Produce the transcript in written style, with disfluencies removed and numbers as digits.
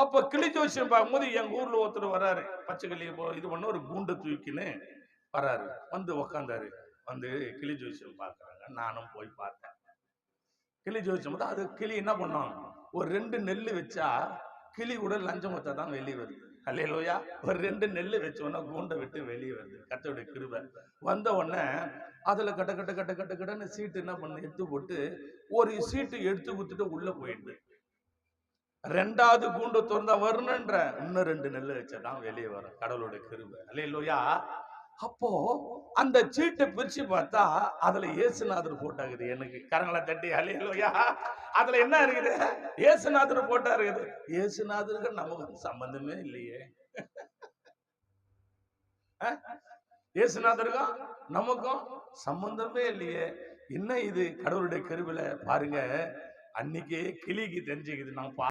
அப்ப கிளி ஜோசியம் பார்க்கும்போது எங்க ஊர்ல ஒருத்தர் வராரு, பச்சை கிளி இது பண்ண ஒரு கூண்டை தூக்கின்னு வராரு. வந்து உக்காந்தாரு. வந்து கிளி ஜோசியம் பார்க்கறாங்க. நானும் போய் பார்த்தேன். கிளி ஜோசியம் அது கிளி என்ன பண்ணும்? ஒரு 2 நெல்லு வச்சா கிளி கூட லஞ்சம் வச்சா தான் வெளியே வருது. அல்லேலூயா. ஒரு 2 நெல்லு வச்ச உடனே கூண்டை விட்டு வெளியே வருது. கர்த்தருடைய கிருபை. வந்த உடனே அதுல கட்ட கட்ட கட்ட கட்ட கடன்னு சீட்டு என்ன பண்ணு எடுத்து போட்டு ஒரு சீட்டு எடுத்து கொடுத்துட்டு உள்ள போயிடுது. 2வது கூண்டு திறந்தா வரணுன்ற இன்னும் 2 நெல்லு வச்சாதான் வெளியே வரும். கடவுளுடைய கிருபை. அல்லேலூயா. அப்போ அந்த சீட்டை பிரிச்சு பார்த்தா அதுல இயேசுநாதர் போட்டோ இருக்குது. எனக்கு கரங்களை தட்டி அல்லேலூயா. அதுல என்ன இருக்குது? இயேசுநாதர் போட்டோ இருக்குது. இயேசுநாதருக்கு நமக்கு சம்பந்தமே இல்லையே. இயேசுநாதருக்கும் நமக்கும் சம்பந்தமே இல்லையே. என்ன இது கடவுளுடைய கிருபையில பாருங்க. அன்னைக்கே கிளிக்கு தெரிஞ்சுக்குது நான்